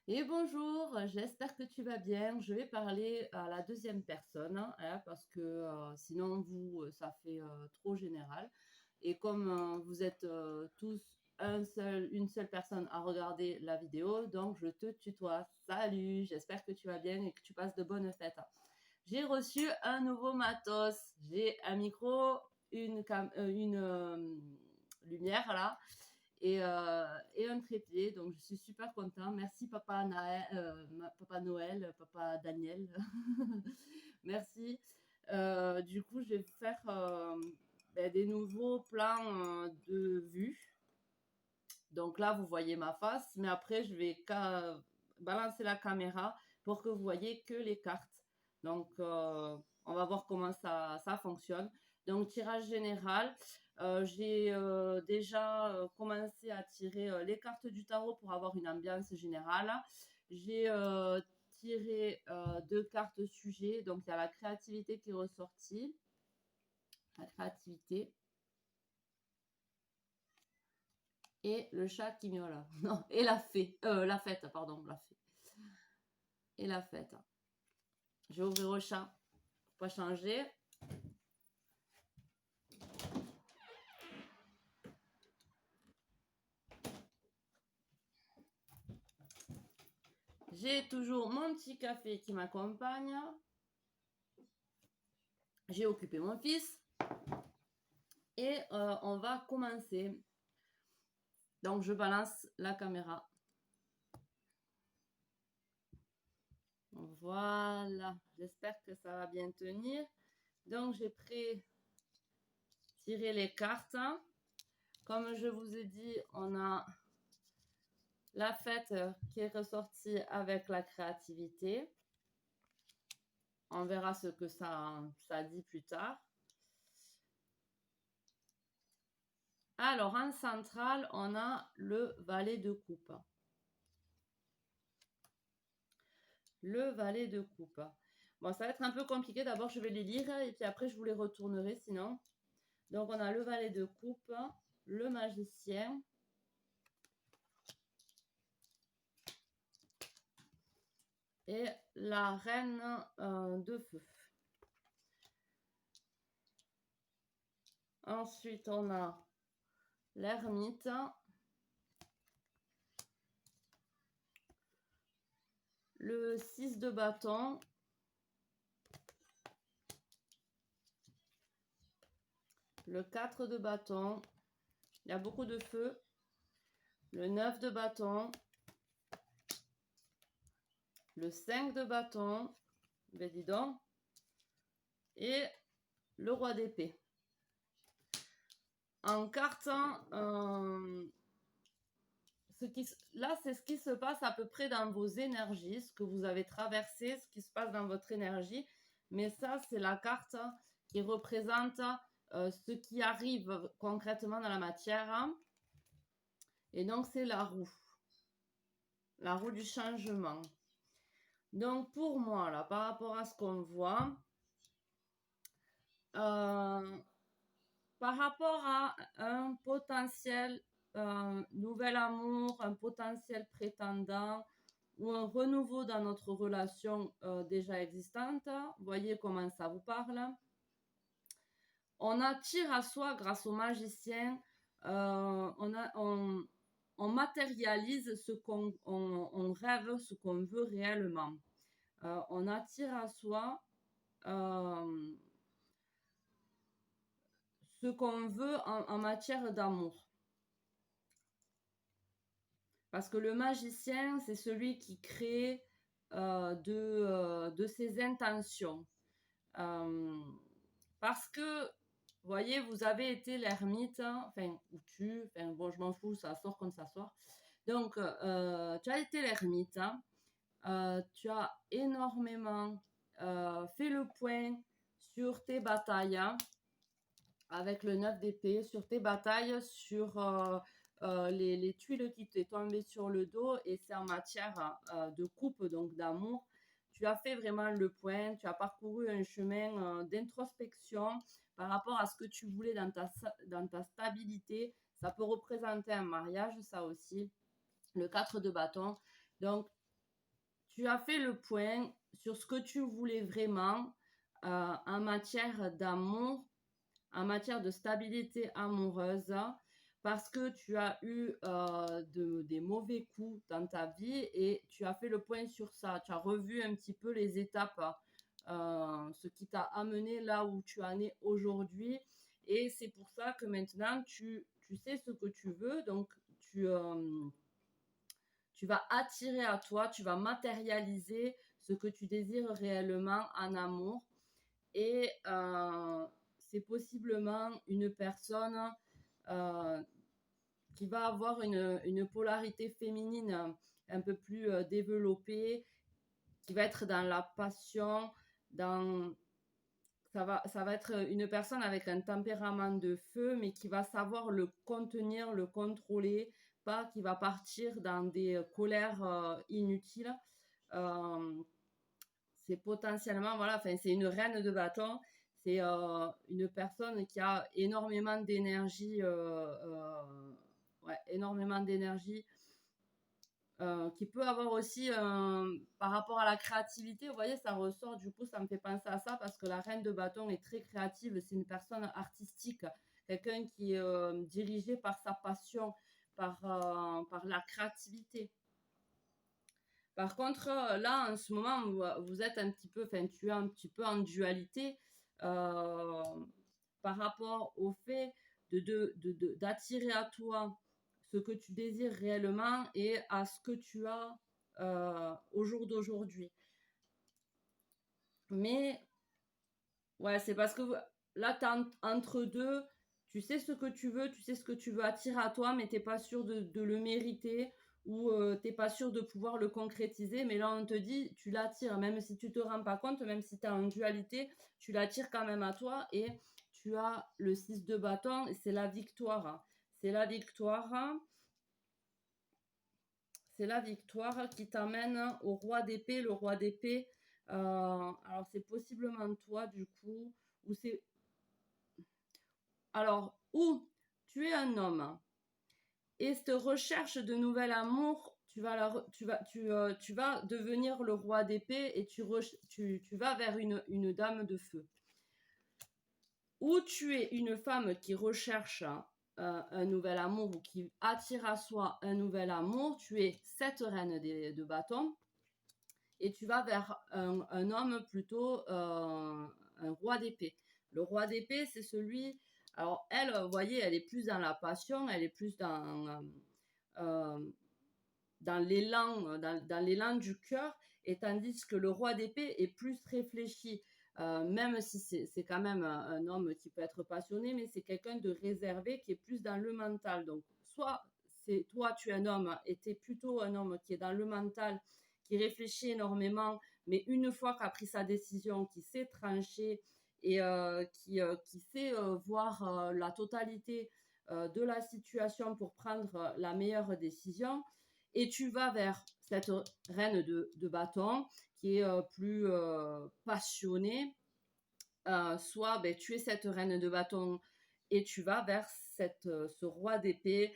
Et bonjour, j'espère que tu vas bien. Je vais parler à la deuxième personne, hein, parce que sinon ça fait trop général. Et comme vous êtes tous une seule personne à regarder la vidéo, donc je te tutoie. Salut, j'espère que tu vas bien et que tu passes de bonnes fêtes. J'ai reçu un nouveau matos. J'ai un micro, une lumière là et un trépied. Donc, je suis super content. Merci, Papa Noël, Papa Daniel. Merci. Du coup, je vais faire des nouveaux plans de vue. Donc là, vous voyez ma face, mais après, je vais balancer la caméra pour que vous voyez que les cartes. Donc, on va voir comment ça fonctionne. Donc, tirage général. J'ai déjà commencé à tirer les cartes du tarot pour avoir une ambiance générale. J'ai tiré deux cartes sujets. Donc, il y a la créativité qui est ressortie. La créativité. Et le chat qui miaule. Non, et la fête, pardon, la fête. Et la fête. Je vais ouvrir au chat pour pas changer. J'ai toujours mon petit café qui m'accompagne. J'ai occupé mon fils. Et on va commencer. Donc, je balance la caméra. Voilà. J'espère que ça va bien tenir. Donc, j'ai tiré les cartes. Comme je vous ai dit, on a la fête qui est ressortie avec la créativité. On verra ce que ça dit plus tard. Alors, en centrale, on a le valet de coupe. Le valet de coupe. Bon, ça va être un peu compliqué. D'abord, je vais les lire et puis après, je vous les retournerai sinon. Donc, on a le valet de coupe, le magicien, et la reine de feu. Ensuite, on a l'ermite, le 6 de bâton, le 4 de bâton, il y a beaucoup de feu, le 9 de bâton, le 5 de bâton, ben dis donc, et le roi d'épée. En cartant, là, c'est ce qui se passe à peu près dans vos énergies, ce que vous avez traversé, ce qui se passe dans votre énergie. Mais ça, c'est la carte qui représente ce qui arrive concrètement dans la matière. Et donc, c'est la roue du changement. Donc, pour moi, là, par rapport à ce qu'on voit, par rapport à un potentiel nouvel amour, un potentiel prétendant ou un renouveau dans notre relation déjà existante, voyez comment ça vous parle. On attire à soi grâce au magicien, on matérialise ce on rêve, ce qu'on veut réellement. On attire à soi ce qu'on veut en matière d'amour. Parce que le magicien, c'est celui qui crée de ses intentions. Parce que, vous voyez, vous avez été l'ermite, enfin, bon, je m'en fous, ça sort comme ça sort. Donc, tu as été l'ermite, tu as énormément fait le point sur tes batailles, avec le 9 d'épée, sur tes batailles, sur les tuiles qui t'est tombées sur le dos, et c'est en matière de coupe, donc d'amour. Tu as fait vraiment le point, tu as parcouru un chemin d'introspection par rapport à ce que tu voulais dans ta stabilité. Ça peut représenter un mariage, ça aussi, le 4 de bâton. Donc, tu as fait le point sur ce que tu voulais vraiment en matière d'amour, en matière de stabilité amoureuse, parce que tu as eu des mauvais coups dans ta vie et tu as fait le point sur ça. Tu as revu un petit peu les étapes, ce qui t'a amené là où tu en es aujourd'hui. Et c'est pour ça que maintenant, tu sais ce que tu veux. Donc, tu vas attirer à toi, tu vas matérialiser ce que tu désires réellement en amour. Et c'est possiblement une personne euh, qui va avoir une polarité féminine un peu plus développée, qui va être dans la passion, ça va être une personne avec un tempérament de feu, mais qui va savoir le contenir, le contrôler, pas qui va partir dans des colères inutiles. Euh, c'est potentiellement, voilà, enfin, c'est une reine de bâton. C'est une personne qui a énormément d'énergie, ouais, énormément d'énergie, qui peut avoir aussi, par rapport à la créativité, vous voyez, ça ressort, du coup, ça me fait penser à ça, parce que la reine de bâton est très créative, c'est une personne artistique, quelqu'un qui est dirigé par sa passion, par la créativité. Par contre, là, en ce moment, vous êtes un petit peu, enfin, tu es un petit peu en dualité euh, par rapport au fait d'attirer à toi ce que tu désires réellement et à ce que tu as au jour d'aujourd'hui. Mais, ouais, c'est parce que là, tu es entre deux, tu sais ce que tu veux, tu sais ce que tu veux attirer à toi, mais tu n'es pas sûr de le mériter ou tu n'es pas sûr de pouvoir le concrétiser. Mais là, on te dit, tu l'attires, même si tu ne te rends pas compte, même si tu es en dualité, tu l'attires quand même à toi et tu as le 6 de bâton et c'est la victoire. C'est la victoire. C'est la victoire qui t'amène au roi d'épée. Le roi d'épée, alors c'est possiblement toi du coup, ou c'est alors, où tu es un homme et cette recherche de nouvel amour, tu vas devenir le roi d'épée et tu vas vers une dame de feu. Ou tu es une femme qui recherche un nouvel amour ou qui attire à soi un nouvel amour, tu es cette reine de bâton et tu vas vers un homme plutôt un roi d'épée. Le roi d'épée, c'est celui. Alors, elle, vous voyez, elle est plus dans la passion, elle est plus euh, dans l'élan du cœur, et tandis que le roi d'épée est plus réfléchi. Même si c'est quand même un homme qui peut être passionné, mais c'est quelqu'un de réservé qui est plus dans le mental. Donc, soit c'est toi, tu es un homme, et tu es plutôt un homme qui est dans le mental, qui réfléchit énormément, mais une fois qu'a pris sa décision, qui sait trancher et qui sait voir la totalité de la situation pour prendre la meilleure décision. Et tu vas vers cette reine de bâton qui est plus passionnée. Soit ben, tu es cette reine de bâton et tu vas vers ce roi d'épée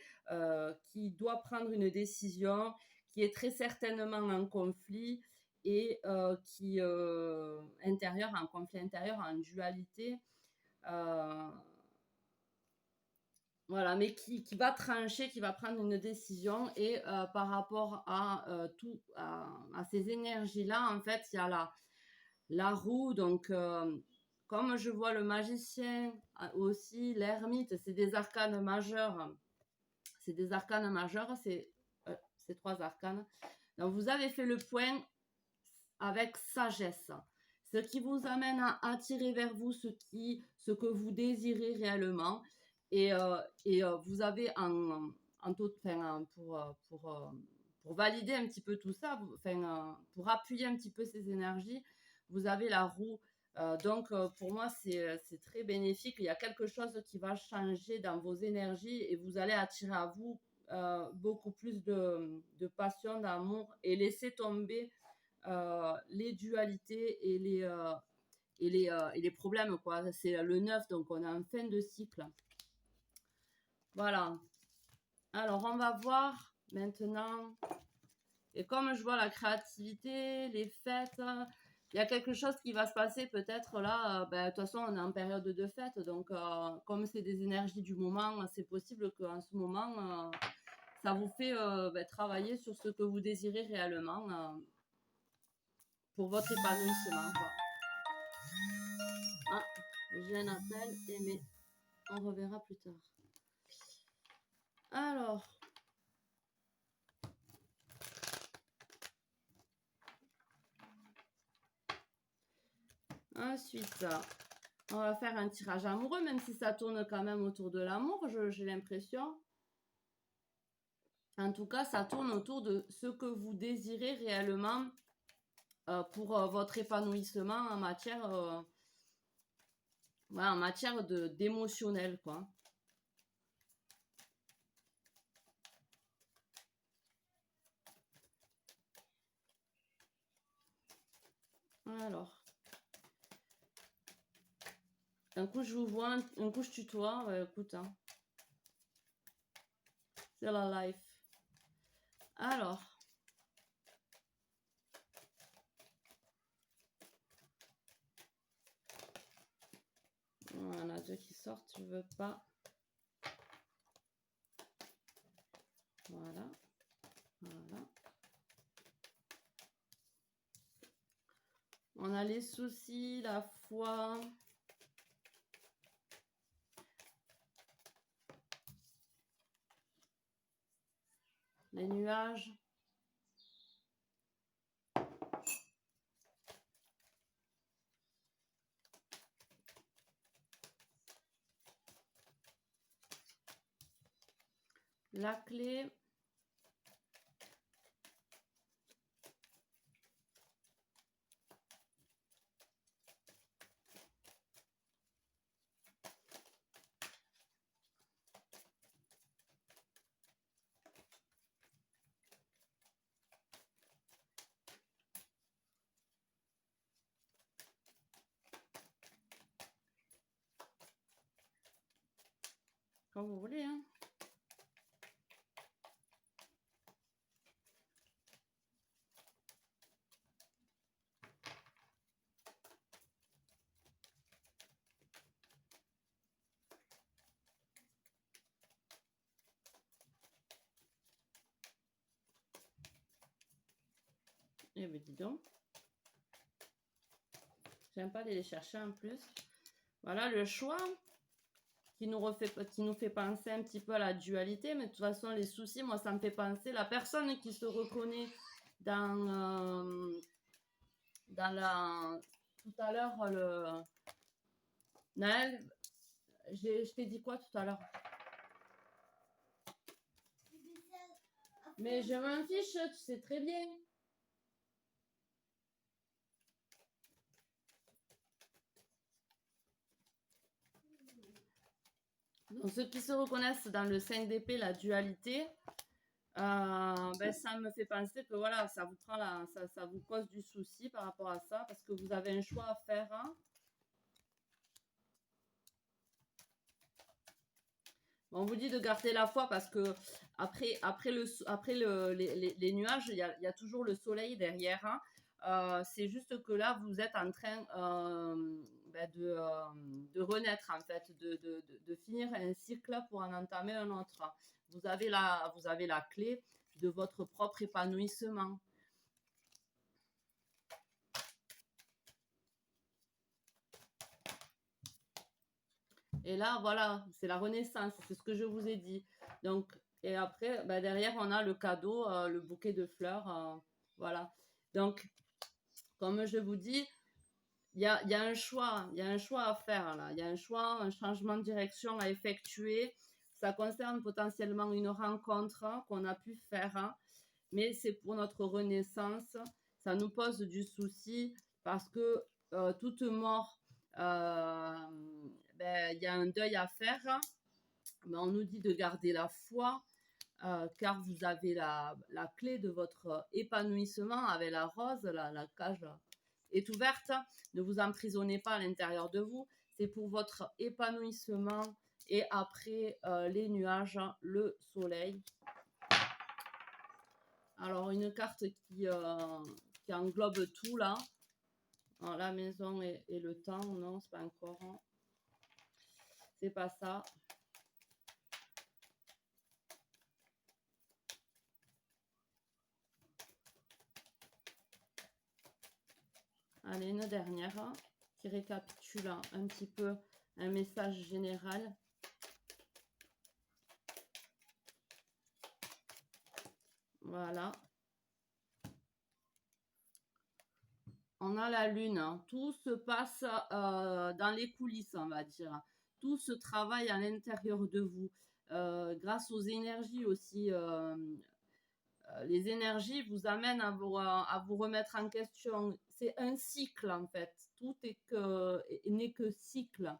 qui doit prendre une décision, qui est très certainement en conflit et qui intérieur, en conflit intérieur, en dualité. Euh, voilà, mais qui va trancher, qui va prendre une décision et par rapport à à ces énergies-là, en fait, il y a la roue. Donc, comme je vois le magicien aussi, l'ermite, c'est des arcanes majeurs. C'est des arcanes majeurs, c'est trois arcanes. Donc, vous avez fait le point avec sagesse, ce qui vous amène à attirer vers vous ce que vous désirez réellement. Et vous avez pour valider un petit peu tout ça, pour appuyer un petit peu ces énergies, vous avez la roue. Donc, pour moi, c'est très bénéfique. Il y a quelque chose qui va changer dans vos énergies et vous allez attirer à vous beaucoup plus de passion, d'amour et laisser tomber les dualités et les problèmes, quoi. C'est le 9, donc on est en fin de cycle. Voilà. Alors, on va voir maintenant Et comme je vois la créativité, les fêtes, il y a quelque chose qui va se passer peut-être là. Ben, de toute façon, on est en période de fête, donc comme c'est des énergies du moment, c'est possible qu'en ce moment, ça vous fait ben, travailler sur ce que vous désirez réellement pour votre épanouissement, quoi. Ah, j'ai un appel, mais on reverra plus tard. Alors, ensuite, on va faire un tirage amoureux, même si ça tourne quand même autour de l'amour, j'ai l'impression. En tout cas, ça tourne autour de ce que vous désirez réellement pour votre épanouissement en matière, ouais, en matière d'émotionnel, quoi. Alors, un coup je vous vois, un coup je tutoie, ouais, écoute, hein, c'est la life. Alors, on a deux qui sortent, je veux pas. Voilà, voilà. On a les soucis, la foi. Les nuages. La clé. Comme vous voulez, hein. Eh bien, dis donc. J'aime pas aller les chercher en plus. Voilà le choix qui nous fait penser un petit peu à la dualité, mais de toute façon, les soucis, moi, ça me fait penser. La personne qui se reconnaît dans la. Tout à l'heure, le. Naël, je t'ai dit quoi tout à l'heure? Mais je m'en fiche, tu sais très bien. Donc, ceux qui se reconnaissent dans le 5 d'épée, la dualité, ben, ça me fait penser que voilà, ça vous prend ça vous cause du souci par rapport à ça, parce que vous avez un choix à faire. Hein. On vous dit de garder la foi parce que après les nuages, il y a toujours le soleil derrière. Hein. C'est juste que là, vous êtes en train ben de renaître, en fait, de finir un cycle pour en entamer un autre. Vous avez la clé de votre propre épanouissement. Et là, voilà, c'est la renaissance, c'est ce que je vous ai dit. Donc, et après, bah, derrière, on a le cadeau, le bouquet de fleurs. Voilà. Donc, comme je vous dis, il y a un choix, il y a un choix à faire là. Il y a un choix, un changement de direction à effectuer. Ça concerne potentiellement une rencontre qu'on a pu faire, hein, mais c'est pour notre renaissance. Ça nous pose du souci parce que toute mort, ben, il y a un deuil à faire. Mais on nous dit de garder la foi car vous avez la clé de votre épanouissement avec la rose, la cage est ouverte. Ne vous emprisonnez pas à l'intérieur de vous. C'est pour votre épanouissement. Et après les nuages, le soleil. Alors, une carte qui englobe tout là. Alors, la maison et le temps, non, c'est pas encore. Hein. C'est pas ça. Allez, une dernière qui récapitule un petit peu un message général. Voilà. On a la lune. Tout se passe dans les coulisses, on va dire. Tout se travaille à l'intérieur de vous. Grâce aux énergies aussi. Les énergies vous amènent à vous remettre en question. C'est un cycle en fait. Tout n'est que cycle.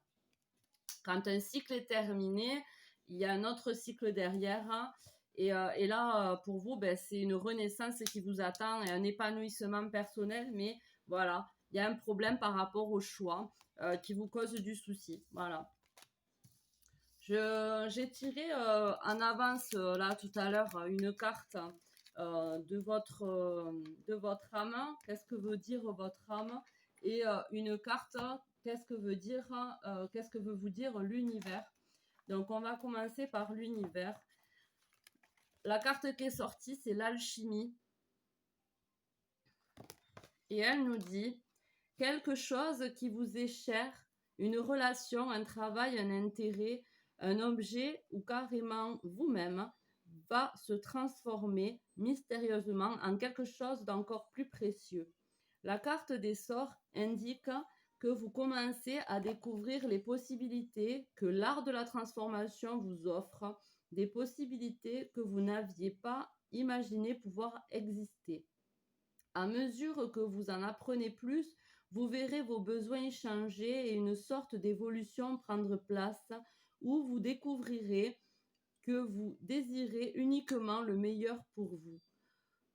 Quand un cycle est terminé, il y a un autre cycle derrière. Hein. Et là, pour vous, ben, c'est une renaissance qui vous attend et un épanouissement personnel. Mais voilà, il y a un problème par rapport au choix qui vous cause du souci. Voilà. J'ai tiré en avance, là, tout à l'heure, une carte de votre âme. Qu'est-ce que veut dire votre âme? Et une carte, qu'est-ce que veut vous dire l'univers? Donc, on va commencer par l'univers. La carte qui est sortie, c'est l'alchimie. Et elle nous dit quelque chose qui vous est cher, une relation, un travail, un intérêt, un objet ou carrément vous-même va se transformer mystérieusement en quelque chose d'encore plus précieux. La carte des sorts indique que vous commencez à découvrir les possibilités que l'art de la transformation vous offre, des possibilités que vous n'aviez pas imaginé pouvoir exister. À mesure que vous en apprenez plus, vous verrez vos besoins changer et une sorte d'évolution prendre place où vous découvrirez que vous désirez uniquement le meilleur pour vous.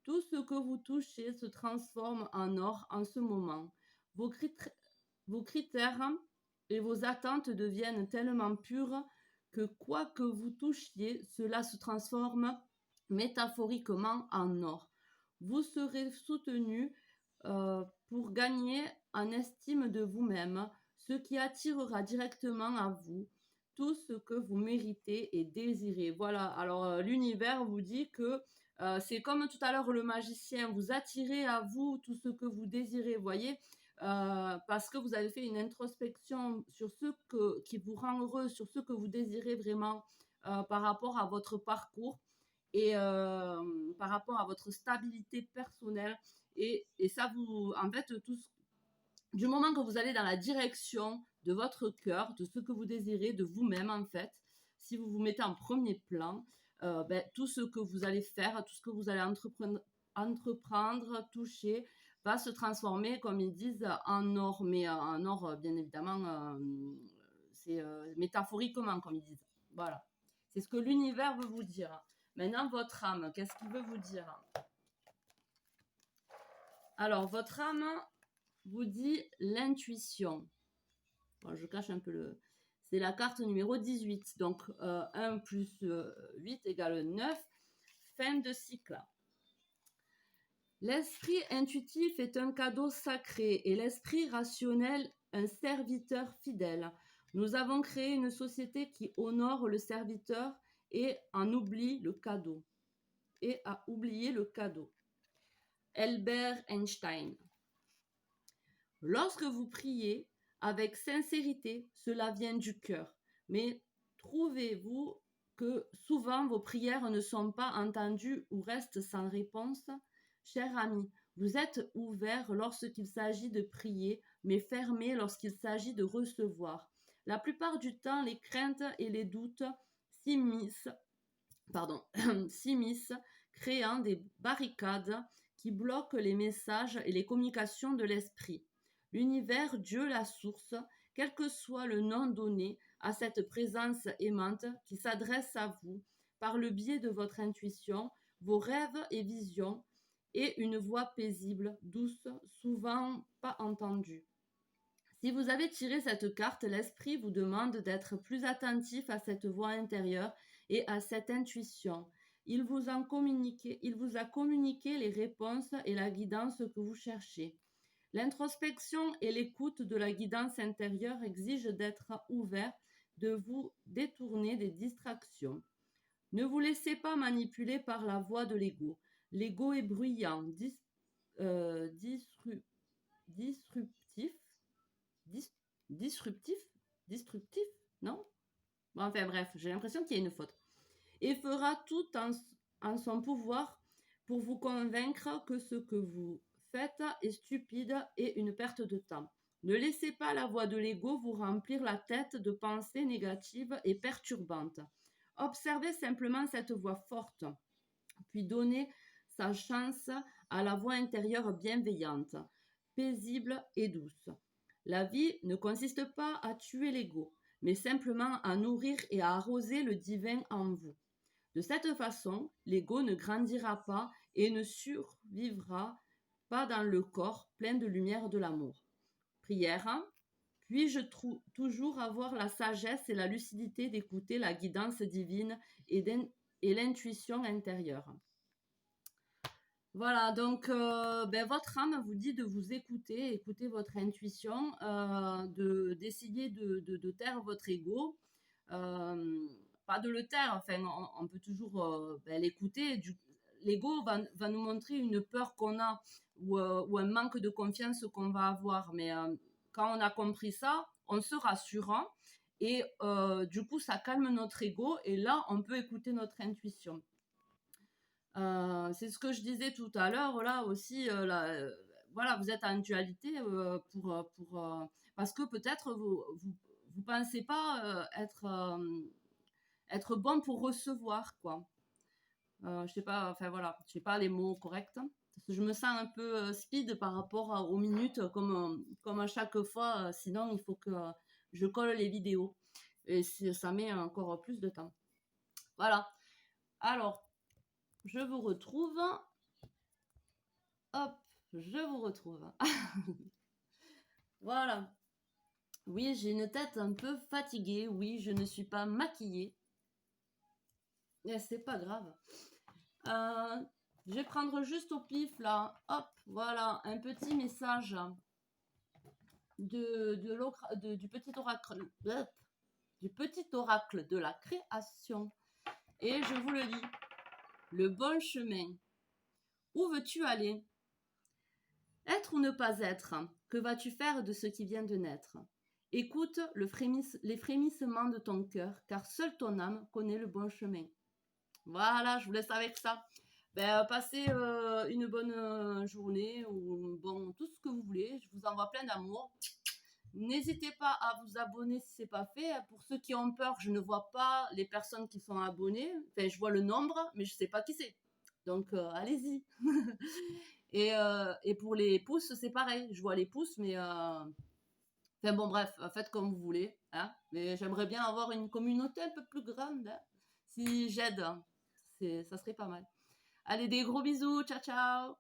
Tout ce que vous touchez se transforme en or en ce moment. Vos critères et vos attentes deviennent tellement purs que quoi que vous touchiez, cela se transforme métaphoriquement en or. Vous serez soutenu pour gagner en estime de vous-même, ce qui attirera directement à vous tout ce que vous méritez et désirez. Voilà, alors l'univers vous dit que c'est comme tout à l'heure le magicien, vous attirez à vous tout ce que vous désirez, voyez, parce que vous avez fait une introspection sur qui vous rend heureux, sur ce que vous désirez vraiment par rapport à votre parcours et par rapport à votre stabilité personnelle. Et ça vous, en fait, du moment que vous allez dans la direction de votre cœur, de ce que vous désirez, de vous-même en fait, si vous vous mettez en premier plan, tout ce que vous allez faire, tout ce que vous allez entreprendre, toucher, va se transformer, comme ils disent, en or. Mais en or, bien évidemment, c'est métaphoriquement, comme ils disent. Voilà. C'est ce que l'univers veut vous dire. Maintenant, votre âme, qu'est-ce qu'il veut vous dire? Alors, votre âme vous dit l'intuition. Bon, je cache un peu le... C'est la carte numéro 18. Donc, 1 plus 8 égale 9. Fin de cycle. L'esprit intuitif est un cadeau sacré et l'esprit rationnel un serviteur fidèle. Nous avons créé une société qui honore le serviteur et en oublie le cadeau. Et a oublié le cadeau. Albert Einstein. Lorsque vous priez avec sincérité, cela vient du cœur. Mais trouvez-vous que souvent vos prières ne sont pas entendues ou restent sans réponse? Cher ami, vous êtes ouvert lorsqu'il s'agit de prier, mais fermé lorsqu'il s'agit de recevoir. La plupart du temps, les craintes et les doutes s'immiscent, créant des barricades qui bloquent les messages et les communications de l'esprit. L'univers, Dieu, la source, quel que soit le nom donné à cette présence aimante qui s'adresse à vous par le biais de votre intuition, vos rêves et visions, et une voix paisible, douce, souvent pas entendue. Si vous avez tiré cette carte, l'esprit vous demande d'être plus attentif à cette voix intérieure et à cette intuition. Il vous a communiqué les réponses et la guidance que vous cherchez. L'introspection et l'écoute de la guidance intérieure exigent d'être ouvert, de vous détourner des distractions. Ne vous laissez pas manipuler par la voix de l'ego. L'ego est bruyant, disruptif, dis- disruptif, destructif, non? Bon, enfin bref, j'ai l'impression qu'il y a une faute. Et fera tout en son pouvoir pour vous convaincre que ce que vous faites est stupide et une perte de temps. Ne laissez pas la voix de l'ego vous remplir la tête de pensées négatives et perturbantes. Observez simplement cette voix forte, puis donnez sa chance à la voix intérieure bienveillante, paisible et douce. La vie ne consiste pas à tuer l'ego, mais simplement à nourrir et à arroser le divin en vous. De cette façon, l'ego ne grandira pas et ne survivra pas dans le corps plein de lumière de l'amour. Prière. Puis-je toujours avoir la sagesse et la lucidité d'écouter la guidance divine et l'intuition intérieure. Voilà, donc votre âme vous dit de vous écouter votre intuition, d'essayer de taire votre ego. Pas de le taire, enfin, on peut toujours l'écouter. L'ego va nous montrer une peur qu'on a ou un manque de confiance qu'on va avoir. Mais quand on a compris ça, on se rassure et du coup, ça calme notre ego et là, on peut écouter notre intuition. C'est ce que je disais tout à l'heure, là aussi, voilà, vous êtes en dualité parce que peut-être vous pensez pas être bon pour recevoir, quoi. Je sais pas, enfin voilà, je sais pas les mots corrects. Parce que je me sens un peu speed par rapport aux minutes, comme à chaque fois. Sinon, il faut que je colle les vidéos. Et ça met encore plus de temps. Voilà. Alors, je vous retrouve. Hop, je vous retrouve. Voilà. Oui, j'ai une tête un peu fatiguée. Oui, je ne suis pas maquillée. Mais c'est pas grave. Je vais prendre juste au pif là. Hop, voilà, un petit message du petit oracle. Du petit oracle de la création. Et je vous le dis. Le bon chemin. Où veux-tu aller? Être ou ne pas être? Que vas-tu faire de ce qui vient de naître? Écoute les frémissements de ton cœur, car seule ton âme connaît le bon chemin. Voilà, je vous laisse avec ça. Passez une bonne journée ou bon, tout ce que vous voulez. Je vous envoie plein d'amour. N'hésitez pas à vous abonner si ce n'est pas fait. Pour ceux qui ont peur, je ne vois pas les personnes qui sont abonnées. Enfin, je vois le nombre, mais je ne sais pas qui c'est. Donc, allez-y. Et pour les pouces, c'est pareil. Je vois les pouces, mais... Enfin bon, bref, faites comme vous voulez. Hein. Mais j'aimerais bien avoir une communauté un peu plus grande. Hein. Si j'aide, ça serait pas mal. Allez, des gros bisous. Ciao, ciao.